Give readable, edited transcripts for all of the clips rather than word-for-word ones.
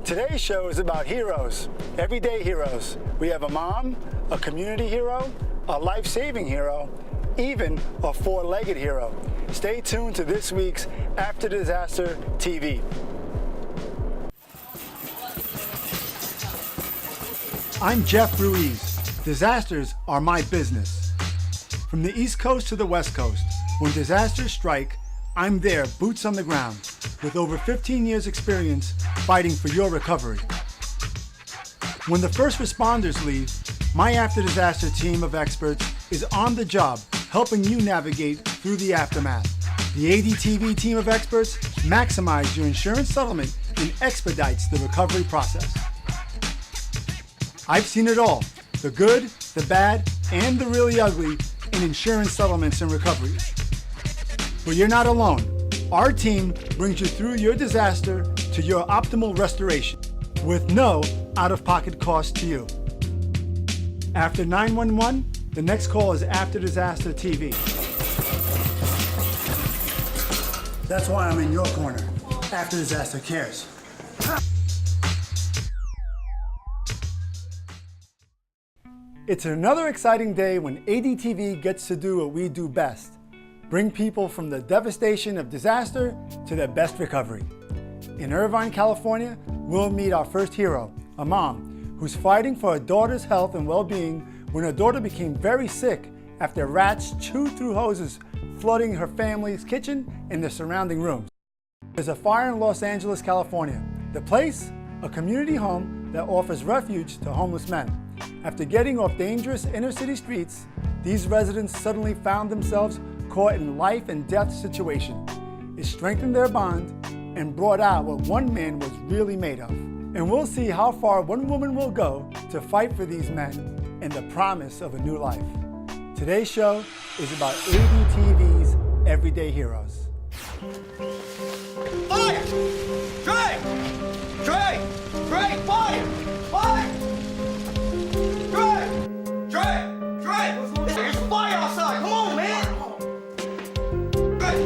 Today's show is about heroes, everyday heroes. We have a mom, a community hero, a life-saving hero, even a four-legged hero. Stay tuned to this week's After Disaster TV. I'm Jeff Ruiz. Disasters are my business. From the East Coast to the West Coast, when disasters strike, I'm there, boots on the ground, with over 15 years experience fighting for your recovery. When the first responders leave, my After Disaster team of experts is on the job, helping you navigate through the aftermath. The ADTV team of experts maximize your insurance settlement and expedites the recovery process. I've seen it all, the good, the bad, and the really ugly in insurance settlements and recoveries. But you're not alone. Our team brings you through your disaster to your optimal restoration with no out-of-pocket cost to you. After 911, the next call is After Disaster TV. That's why I'm in your corner. After Disaster cares. It's another exciting day when ADTV gets to do what we do best. Bring people from the devastation of disaster to their best recovery. In Irvine, California, we'll meet our first hero, a mom who's fighting for her daughter's health and well-being when her daughter became very sick after rats chewed through hoses, flooding her family's kitchen and the surrounding rooms. There's a fire in Los Angeles, California. The place, a community home that offers refuge to homeless men. After getting off dangerous inner city streets, these residents suddenly found themselves caught in life and death situation. It strengthened their bond and brought out what one man was really made of. And we'll see how far one woman will go to fight for these men and the promise of a new life. Today's show is about ADTV's Everyday Heroes. Fire! Drag! Drag! Drag! Fire! Fire! Drag! Drag! Drag! There's fire outside! Come on, man! Drag!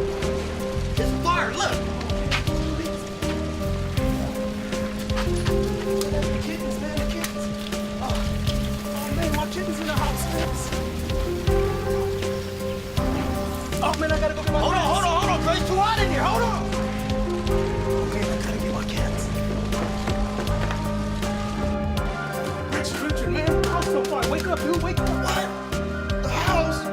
There's fire! Look! The kittens, man, the kittens! Oh man, my kittens in the house, man! Oh man, I gotta go get my Hold on! Dre, it's too hot in here! Hold on! Okay, I gotta get my cats. Richard, man, the house so far. Wake up, dude, wake up. What? The house?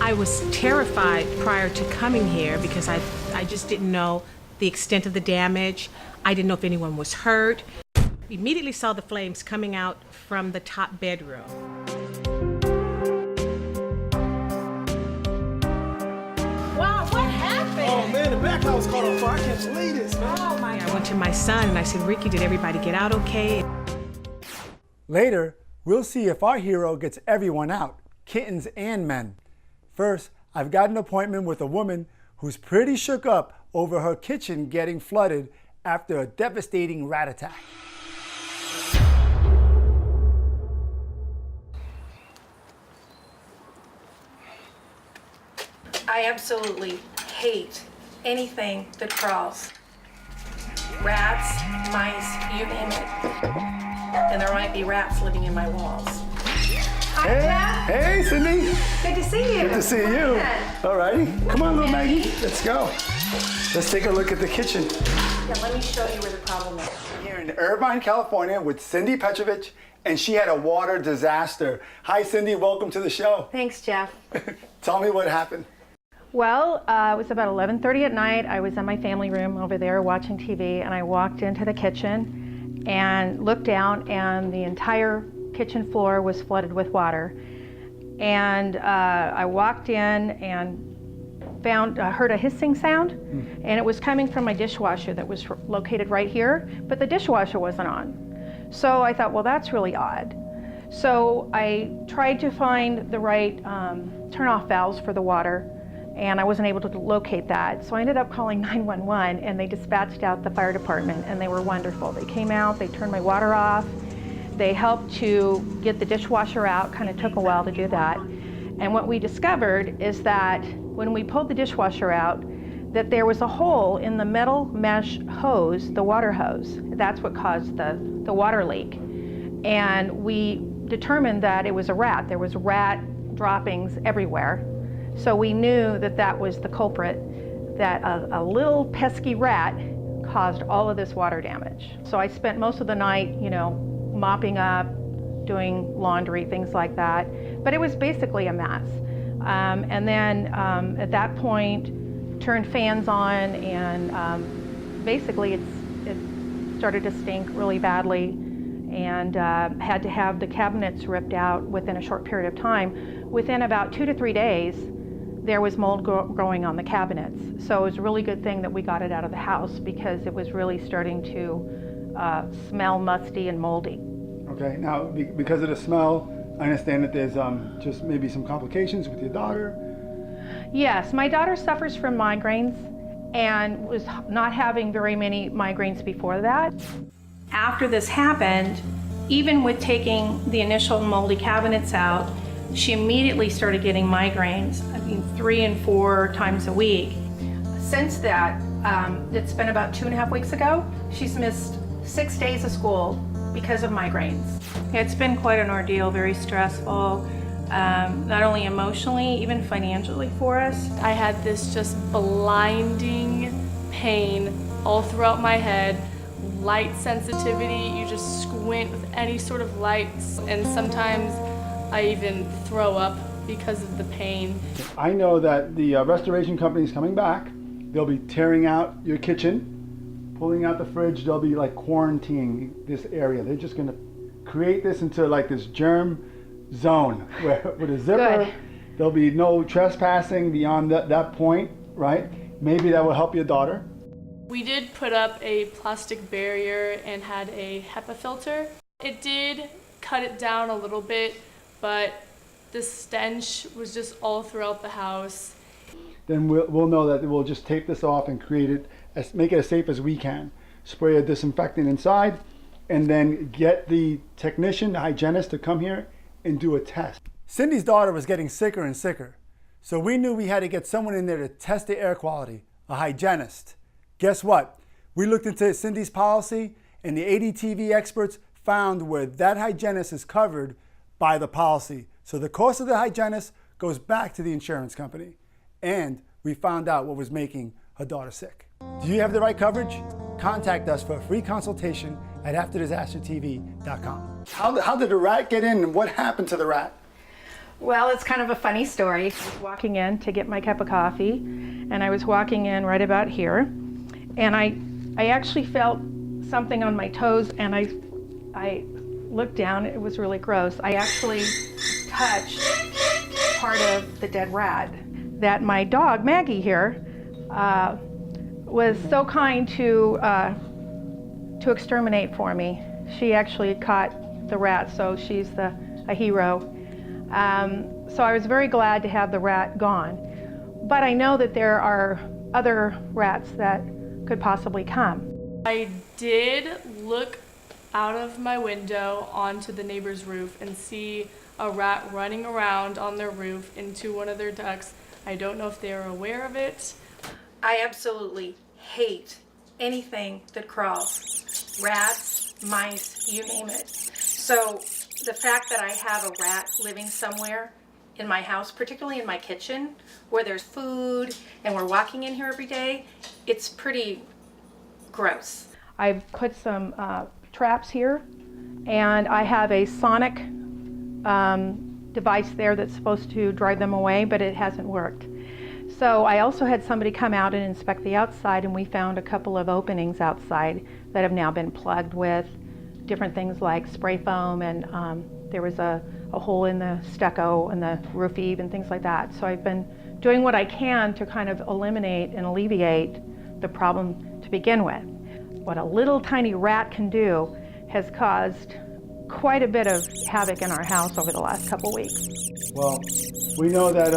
I was terrified prior to coming here because I just didn't know the extent of the damage. I didn't know if anyone was hurt. Immediately saw the flames coming out from the top bedroom. Wow, what happened? Oh man, the back house caught on fire. I can't believe this, man. Oh my! I went to my son and I said, Ricky, did everybody get out okay? Later, we'll see if our hero gets everyone out, kittens and men. First, I've got an appointment with a woman who's pretty shook up over her kitchen getting flooded after a devastating rat attack. I absolutely hate anything that crawls. Rats, mice, you name it. And there might be rats living in my walls. Hi, Jeff. Hey, Cindy. Good to see you. Good to see you. All righty. Come on, little Maggie. Let's go. Let's take a look at the kitchen. Yeah, let me show you where the problem is. Here in Irvine, California with Cindy Petrovich, and she had a water disaster. Hi, Cindy. Welcome to the show. Thanks, Jeff. Tell me what happened. Well, it was about 11:30 at night. I was in my family room over there watching TV, and I walked into the kitchen and looked down, and the entire kitchen floor was flooded with water. And I walked in and heard a hissing sound, and it was coming from my dishwasher that was located right here, but the dishwasher wasn't on. So I thought, well, that's really odd. So I tried to find the right turn-off valves for the water, and I wasn't able to locate that. So I ended up calling 911, and they dispatched out the fire department, and they were wonderful. They came out, they turned my water off, they helped to get the dishwasher out, kind of took a while to do that. And what we discovered is that when we pulled the dishwasher out, that there was a hole in the metal mesh hose, the water hose. That's what caused the water leak. And we determined that it was a rat. There was rat droppings everywhere. So we knew that that was the culprit, that a little pesky rat caused all of this water damage. So I spent most of the night, mopping up, doing laundry, things like that. But it was basically a mess. And then at that point, turned fans on, and basically it started to stink really badly, and had to have the cabinets ripped out within a short period of time. Within about 2 to 3 days, there was mold growing on the cabinets. So it was a really good thing that we got it out of the house, because it was really starting to smell musty and moldy. Okay, now because of the smell, I understand that there's just maybe some complications with your daughter. Yes, my daughter suffers from migraines and was not having very many migraines before that. After this happened, even with taking the initial moldy cabinets out, she immediately started getting migraines, 3 and 4 times a week. Since that, it's been about 2.5 weeks ago, she's missed 6 days of school because of migraines. It's been quite an ordeal, very stressful. Not only emotionally, even financially for us. I had this just blinding pain all throughout my head, light sensitivity, you just squint with any sort of lights, and sometimes I even throw up because of the pain. I know that the restoration company is coming back. They'll be tearing out your kitchen, pulling out the fridge. They'll be like quarantining this area. They're just gonna create this into like this germ zone where with a zipper. Good. There'll be no trespassing beyond that point, right? Maybe that will help your daughter. We did put up a plastic barrier and had a HEPA filter. It did cut it down a little bit, but the stench was just all throughout the house. Then we'll know that we'll just take this off and make it as safe as we can. Spray a disinfectant inside, and then get the technician, the hygienist, to come here and do a test. Cindy's daughter was getting sicker and sicker, so we knew we had to get someone in there to test the air quality, a hygienist. Guess what? We looked into Cindy's policy, and the ADTV experts found where that hygienist is covered by the policy. So the cost of the hygienist goes back to the insurance company. And we found out what was making her daughter sick. Do you have the right coverage? Contact us for a free consultation at AfterDisasterTV.com. How did the rat get in, and what happened to the rat? Well, it's kind of a funny story. I was walking in to get my cup of coffee, and I was walking in right about here, and I actually felt something on my toes, and I looked down. It was really gross. I actually touched part of the dead rat. That my dog, Maggie here, was so kind to exterminate for me. She actually caught the rat, so she's a hero. So I was very glad to have the rat gone. But I know that there are other rats that could possibly come. I did look out of my window onto the neighbor's roof and see a rat running around on their roof into one of their ducts. I don't know if they are aware of it. I absolutely hate anything that crawls. Rats, mice, you name it. So the fact that I have a rat living somewhere in my house, particularly in my kitchen, where there's food and we're walking in here every day, it's pretty gross. I've put some traps here, and I have a sonic device there that's supposed to drive them away, but it hasn't worked. So I also had somebody come out and inspect the outside, and we found a couple of openings outside that have now been plugged with different things like spray foam, and there was a hole in the stucco and the roof eave and things like that. So I've been doing what I can to kind of eliminate and alleviate the problem to begin with. What a little tiny rat can do has caused quite a bit of havoc in our house over the last couple weeks. Well, we know that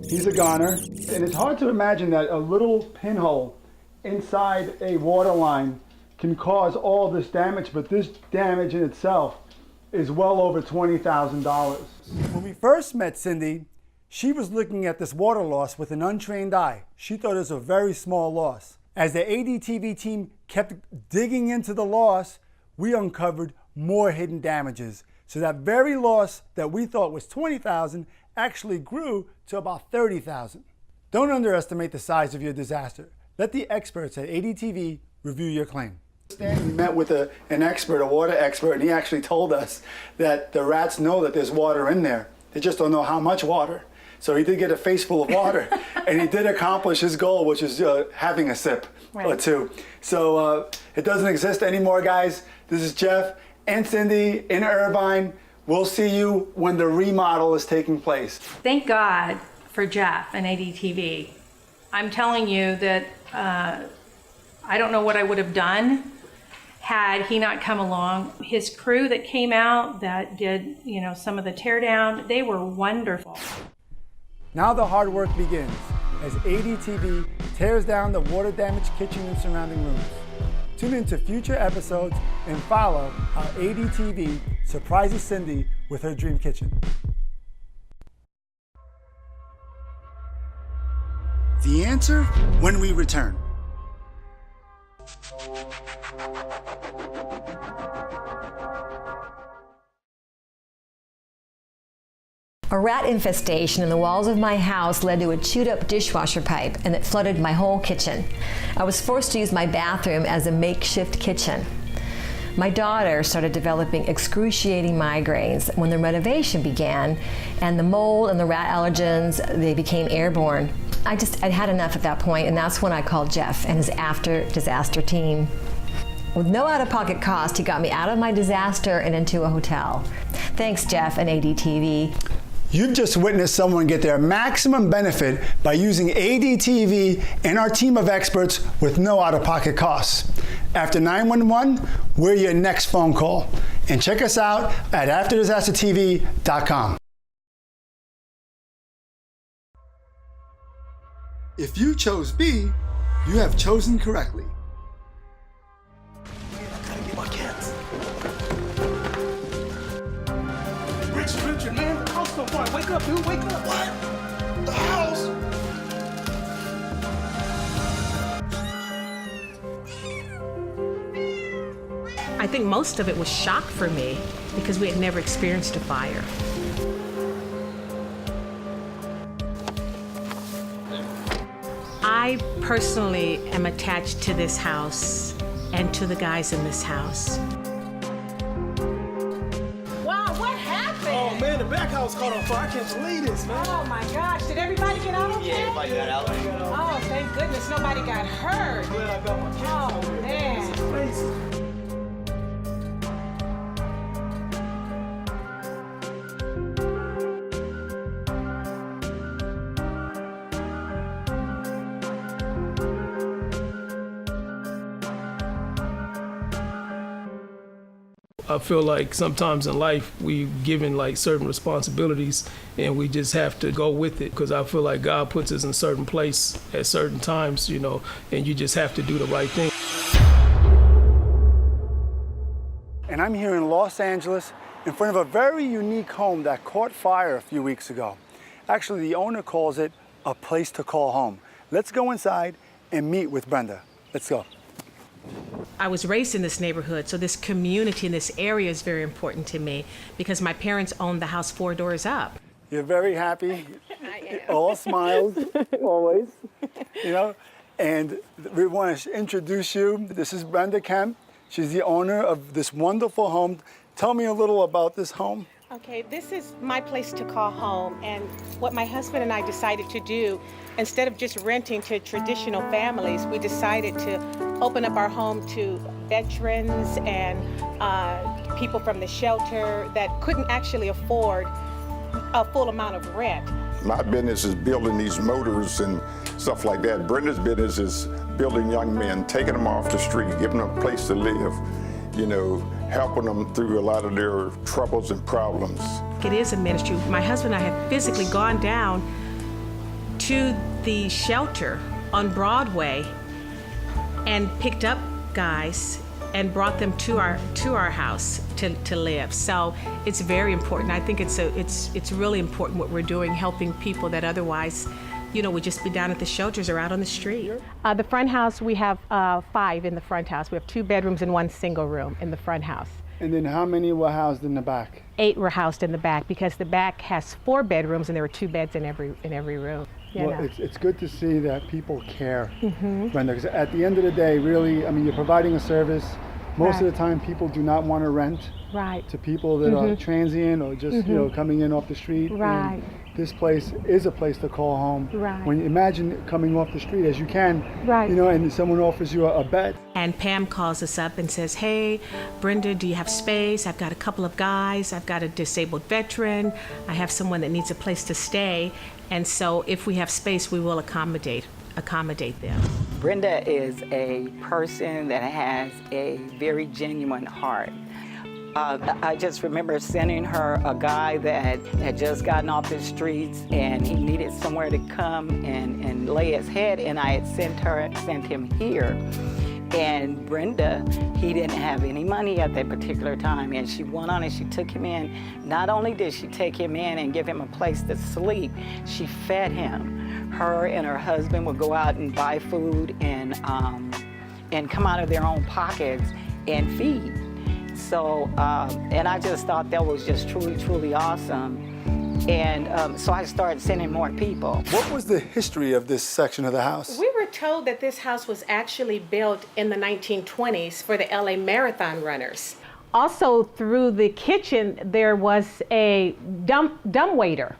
he's a goner, and it's hard to imagine that a little pinhole inside a water line can cause all this damage, but this damage in itself is well over $20,000. When we first met Cindy, She was looking at this water loss with an untrained eye. She thought it was a very small loss. As the ADTV team kept digging into the loss, we uncovered more hidden damages. So that very loss that we thought was $20,000 actually grew to about $30,000. Don't underestimate the size of your disaster. Let the experts at ADTV review your claim. We met with an expert, a water expert, and he actually told us that the rats know that there's water in there. They just don't know how much water. So he did get a face full of water, and he did accomplish his goal, which is having a sip or two. So it doesn't exist anymore, guys. This is Jeff and Cindy in Irvine. We'll see you when the remodel is taking place. Thank God for Jeff and ADTV. I'm telling you that I don't know what I would have done had he not come along. His crew that came out that did, some of the tear down, they were wonderful. Now the hard work begins as ADTV tears down the water-damaged kitchen and surrounding rooms. Tune into future episodes and follow how ADTV surprises Cindy with her dream kitchen. The answer when we return. A rat infestation in the walls of my house led to a chewed-up dishwasher pipe, and it flooded my whole kitchen. I was forced to use my bathroom as a makeshift kitchen. My daughter started developing excruciating migraines when the renovation began, and the mold and the rat allergens, they became airborne. I'd had enough at that point, and that's when I called Jeff and his after-disaster team. With no out-of-pocket cost, he got me out of my disaster and into a hotel. Thanks, Jeff and ADTV. You've just witnessed someone get their maximum benefit by using ADTV and our team of experts with no out-of-pocket costs. After 911, we're your next phone call. And check us out at afterdisastertv.com. If you chose B, you have chosen correctly. I gotta get my cats. Richard, man, the house on fire. Wake up, dude, wake up. What? The house? I think most of it was shock for me because we had never experienced a fire. I personally am attached to this house and to the guys in this house. Wow, what happened? Oh, man, the back house caught on fire. I can't believe this, man. Oh my gosh, did everybody get out okay? Yeah, everybody got out. Oh, thank goodness nobody got hurt. Glad I got my cats Oh, over here. man. This is crazy. I feel like sometimes in life we've given like certain responsibilities and we just have to go with it, because I feel like God puts us in a certain place at certain times, and you just have to do the right thing. And I'm here in Los Angeles in front of a very unique home that caught fire a few weeks ago. Actually, the owner calls it a place to call home. Let's go inside and meet with Brenda. Let's go. I was raised in this neighborhood, so this community in this area is very important to me because my parents owned the house 4 doors up. You're very happy. All smiles, always. And we want to introduce you. This is Brenda Kemp. She's the owner of this wonderful home. Tell me a little about this home. Okay, this is my place to call home, and what my husband and I decided to do, instead of just renting to traditional families, we decided to open up our home to veterans and people from the shelter that couldn't actually afford a full amount of rent. My business is building these motors and stuff like that. Brenda's business is building young men, taking them off the street, giving them a place to live, helping them through a lot of their troubles and problems. It is a ministry. My husband and I have physically gone down to the shelter on Broadway and picked up guys and brought them to our house to live. So it's very important. I think it's really important what we're doing, helping people that otherwise, would just be down at the shelters or out on the street. The front house, we have 5 in the front house. We have 2 bedrooms and 1 single room in the front house. And then how many were housed in the back? 8 were housed in the back because the back has 4 bedrooms and there were 2 beds in every room. Well, it's good to see that people care, Brenda, because at the end of the day, really, I mean, you're providing a service. Most of the time, people do not want to rent to people that are transient or just, coming in off the street. Right. And this place is a place to call home. Right. When you imagine coming off the street as you can, and someone offers you a bed. And Pam calls us up and says, hey, Brenda, do you have space? I've got a couple of guys. I've got a disabled veteran. I have someone that needs a place to stay. And so if we have space, we will accommodate them. Brenda is a person that has a very genuine heart. I just remember sending her a guy that had just gotten off the streets and he needed somewhere to come and lay his head, and I had sent him here. And Brenda, he didn't have any money at that particular time, and she went on and she took him in. Not only did she take him in and give him a place to sleep, she fed him. Her and her husband would go out and buy food and come out of their own pockets and feed. So, and I just thought that was just truly, truly awesome. And so I started sending more people. What was the history of this section of the house? We were told that this house was actually built in the 1920s for the LA Marathon runners. Also, through the kitchen, there was a dumbwaiter,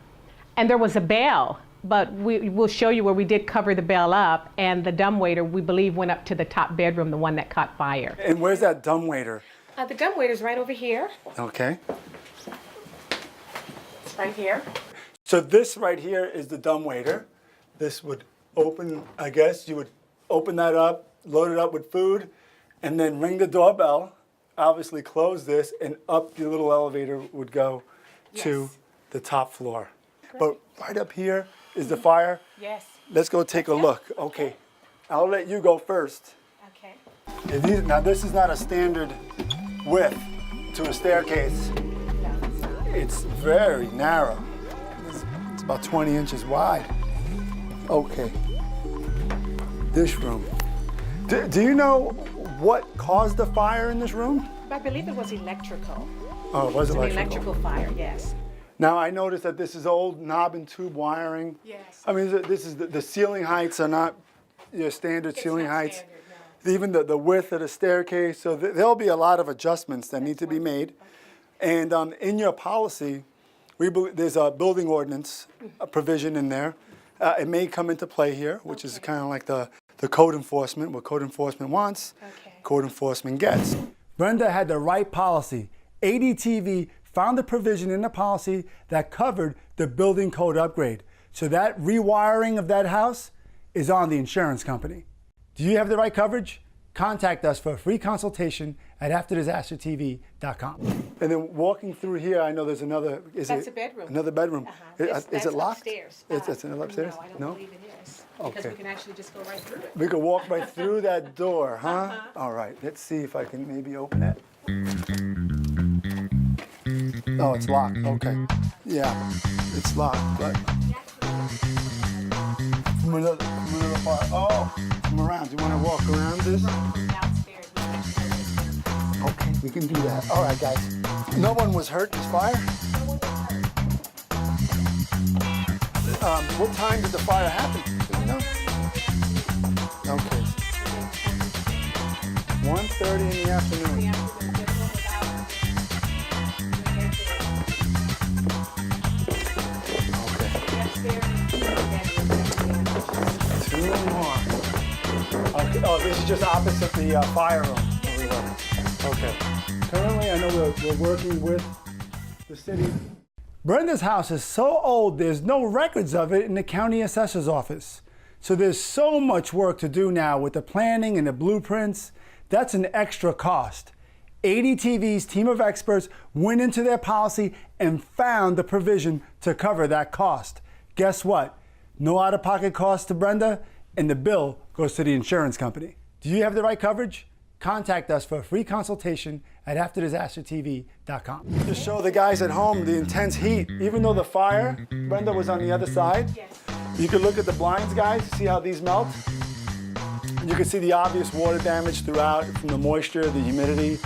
and there was a bell. But we'll show you where we did cover the bell up, and the dumbwaiter, we believe, went up to the top bedroom, the one that caught fire. And where's that dumbwaiter? The dumbwaiter's right over here. Okay. It's right here. So this right here is the dumbwaiter. This would open, I guess, you would open that up, load it up with food, and then ring the doorbell, obviously close this, and up the little elevator would go to the top floor. Great. But right up here is the fire. Yes. Let's go take a look. Okay, I'll let you go first. Okay. Now this is not a standard width to a staircase. It's very narrow. It's about 20 inches wide. Okay. This room. Do you know what caused the fire in this room? I believe it was electrical. Oh, it was electrical. An electrical fire, yes. Now I noticed that this is old knob and tube wiring. Yes. I mean, this is the ceiling heights are not your standard ceiling heights. Standard, no. Even the width of the staircase. So there'll be a lot of adjustments that need to be made. Okay. And in your policy, there's a building ordinance a provision in there. It may come into play here, which is kind of like the code enforcement, what code enforcement wants, code enforcement gets. Brenda had the right policy. ADTV found the provision in the policy that covered the building code upgrade. So that rewiring of that house is on the insurance company. Do you have the right coverage? Contact us for a free consultation at afterdisastertv.com. And then walking through here, I know there's another. That's a bedroom. Another bedroom. Is it locked? Upstairs. It's another upstairs? No, I don't believe it is. Because Okay. we can actually just go right through it. We could walk right through that door, huh? All right, let's see if I can maybe open it. Oh, it's locked. Okay. Yeah, it's locked, but. From another part. Oh, from around. Do you want to walk around this? Downstairs. Okay, we can do that. All right, guys. No one was hurt in this fire? What time did the fire happen? Do you know? Okay. 1:30 in the afternoon. Two more. Okay. Oh, this is just opposite the fire room. Okay. Currently, I know we're working with the city. Brenda's house is so old, there's no records of it in the county assessor's office. So there's so much work to do now with the planning and the blueprints. That's an extra cost. ADTV's team of experts went into their policy and found the provision to cover that cost. Guess what? No out-of-pocket cost to Brenda, and the bill goes to the insurance company. Do you have the right coverage? contact us for a free consultation at AfterDisasterTV.com. To show the guys at home the intense heat, even though the fire, Brenda, was on the other side, you can look at the blinds, guys, see how these melt? You can see the obvious water damage throughout from the moisture, the humidity,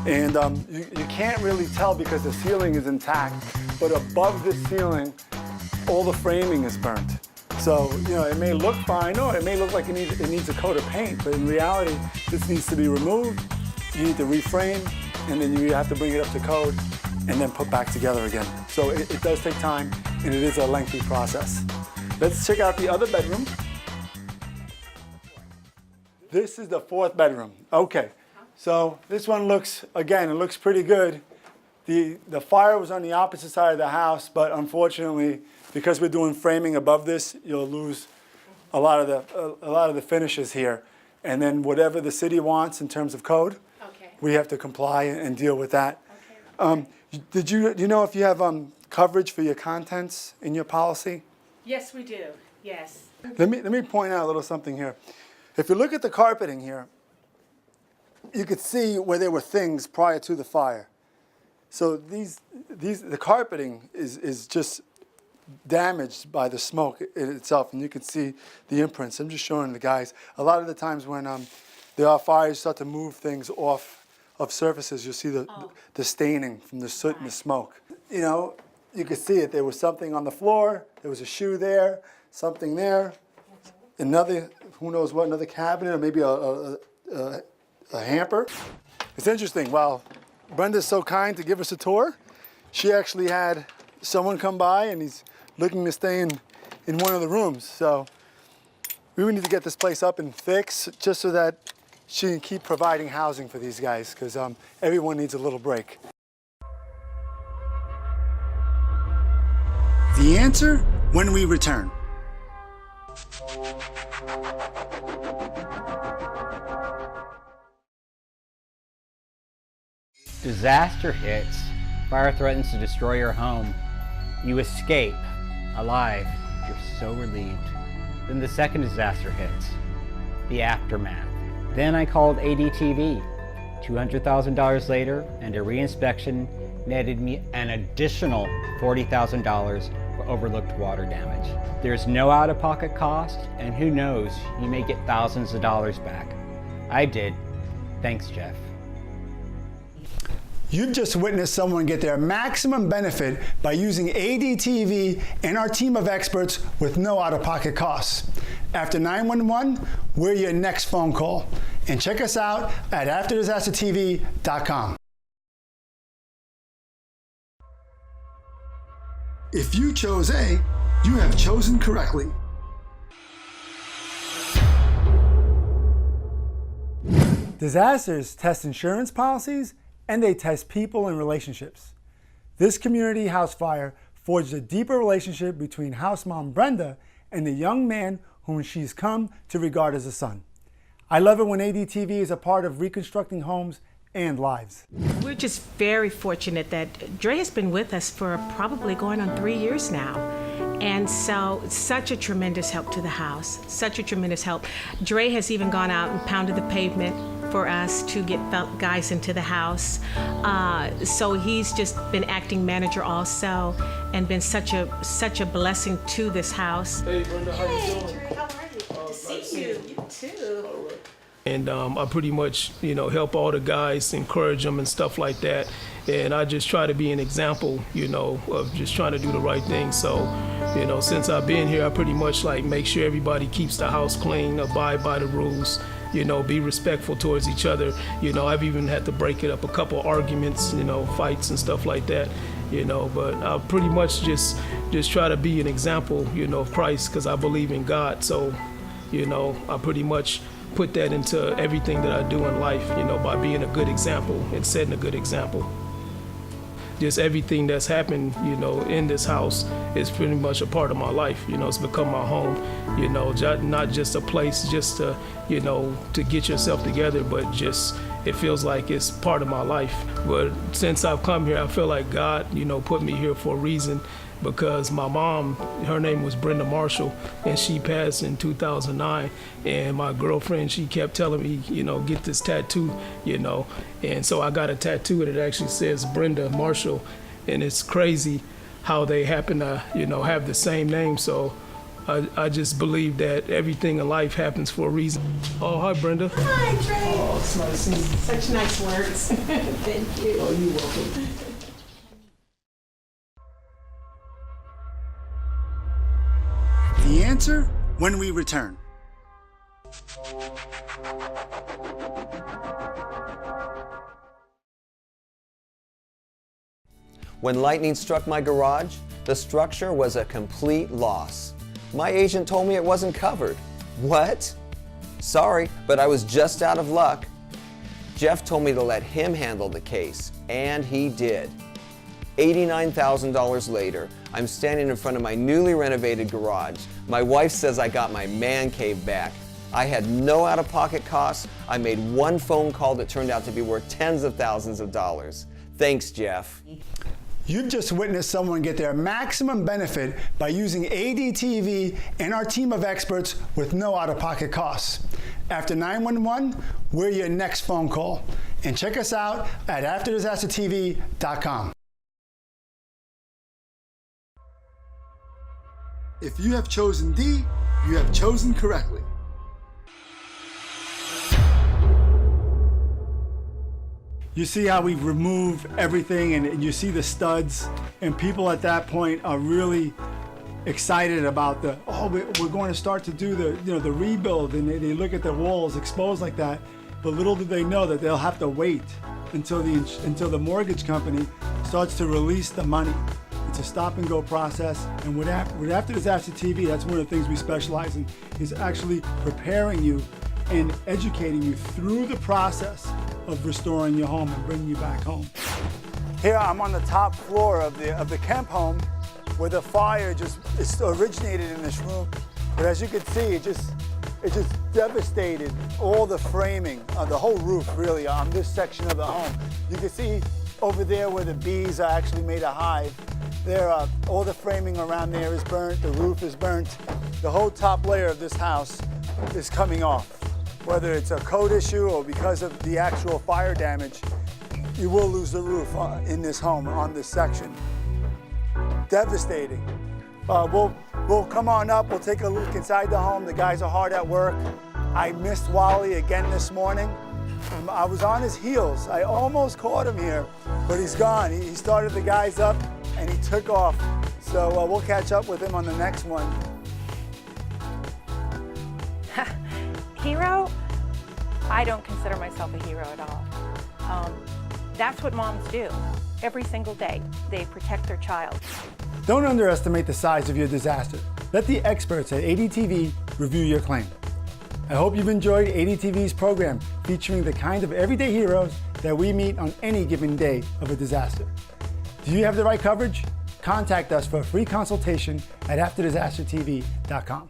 and you can't really tell because the ceiling is intact, but above the ceiling, all the framing is burnt. So, you know, it may look fine, or it may look like it needs a coat of paint, but in reality, this needs to be removed, you need to reframe, and then you have to bring it up to code, and then put back together again. So it does take time, and it is a lengthy process. Let's check out the other bedroom. This is the 4th bedroom. Okay, so this one looks, again, it looks pretty good. The fire was on the opposite side of the house, but unfortunately, because we're doing framing above this, you'll lose a lot of the finishes here. And then whatever the city wants in terms of code, we have to comply and deal with that. Do you know if you have coverage for your contents in your policy? Yes, we do. Yes. Let me point out a little something here. If you look at the carpeting here, you could see where there were things prior to the fire. So the carpeting is just damaged by the smoke in itself, and you can see the imprints. I'm just showing the guys. A lot of the times when there are fires, start to move things off of surfaces, you'll see the staining from the soot and the smoke. You know, you could see it. There was something on the floor. There was a shoe there, something there, another, who knows what, another cabinet, or maybe a hamper. It's interesting. While Brenda's so kind to give us a tour, she actually had someone come by, and he's looking to stay in one of the rooms. So we need to get this place up and fixed just so that she can keep providing housing for these guys, because everyone needs a little break. The answer when we return. Disaster hits. Fire threatens to destroy your home. You escape alive. You're so relieved. Then the second disaster hits. The aftermath. Then I called ADTV. $200,000 later, and a reinspection netted me an additional $40,000 for overlooked water damage. There's no out-of-pocket cost, and who knows, you may get thousands of dollars back. I did. Thanks, Jeff. You've just witnessed someone get their maximum benefit by using ADTV and our team of experts with no out-of-pocket costs. After 911, we're your next phone call. And check us out at AfterDisasterTV.com. If you chose A, you have chosen correctly. Disasters test insurance policies, and they test people and relationships. This community house fire forged a deeper relationship between house mom Brenda and the young man whom she's come to regard as a son. I love it when ADTV is a part of reconstructing homes and lives. We're just very fortunate that Dre has been with us for probably going on 3 years now. And so, such a tremendous help to the house, such a tremendous help. Dre has even gone out and pounded the pavement for us to get guys into the house. So he's just been acting manager also, and been such a blessing to this house. Hey Brenda, how you doing? How are you? Good to see you. You too. And I pretty much, help all the guys, encourage them and stuff like that. And I just try to be an example, of just trying to do the right thing. So, since I've been here, I pretty much make sure everybody keeps the house clean, abide by the rules, be respectful towards each other. I've even had to break it up, a couple arguments, fights and stuff like that, but I pretty much just try to be an example, of Christ, because I believe in God. So, I pretty much put that into everything that I do in life, by being a good example and setting a good example. Just everything that's happened, in this house is pretty much a part of my life. It's become my home, not just a place just to, to get yourself together, but just, it feels like it's part of my life. But since I've come here, I feel like God, put me here for a reason, because my mom, her name was Brenda Marshall, and she passed in 2009. And my girlfriend, she kept telling me, you know, get this tattoo, you know. And so I got a tattoo, and it actually says Brenda Marshall. And it's crazy how they happen to, you know, have the same name. So I just believe that everything in life happens for a reason. Oh, hi, Brenda. Hi, Trey. Oh, it's nice seeing you. Such nice words. Thank you. Oh, you're welcome. The answer when we return. When lightning struck my garage, the structure was a complete loss. My agent told me it wasn't covered. What? Sorry, but I was just out of luck. Jeff told me to let him handle the case, and he did. $89,000 later, I'm standing in front of my newly renovated garage. My wife says I got my man cave back. I had no out-of-pocket costs. I made one phone call that turned out to be worth tens of thousands of dollars. Thanks, Jeff. You've just witnessed someone get their maximum benefit by using ADTV and our team of experts with no out-of-pocket costs. After 911, we're your next phone call. And check us out at AfterDisasterTV.com. If you have chosen D, you have chosen correctly. You see how we remove everything, and you see the studs, and people at that point are really excited about we're going to start to do the rebuild, and they look at the walls exposed like that, but little do they know that they'll have to wait until the mortgage company starts to release the money. It's a stop and go process, and with After Disaster TV, that's one of the things we specialize in, is actually preparing you and educating you through the process of restoring your home and bringing you back home. Here I'm on the top floor of the Kemp home, where the fire just originated in this room. But as you can see, it just devastated all the framing, the whole roof really, on this section of the home. You can see over there where the bees are actually made a hive. All the framing around there is burnt, the roof is burnt. The whole top layer of this house is coming off. Whether it's a code issue or because of the actual fire damage, you will lose the roof in this home, on this section. Devastating. We'll come on up, we'll take a look inside the home. The guys are hard at work. I missed Wally again this morning. I was on his heels. I almost caught him here, but he's gone. He started the guys up and he took off. So we'll catch up with him on the next one. Hero? I don't consider myself a hero at all. That's what moms do every single day. They protect their child. Don't underestimate the size of your disaster. Let the experts at ADTV review your claim. I hope you've enjoyed ADTV's program featuring the kind of everyday heroes that we meet on any given day of a disaster. Do you have the right coverage? Contact us for a free consultation at AfterDisasterTV.com.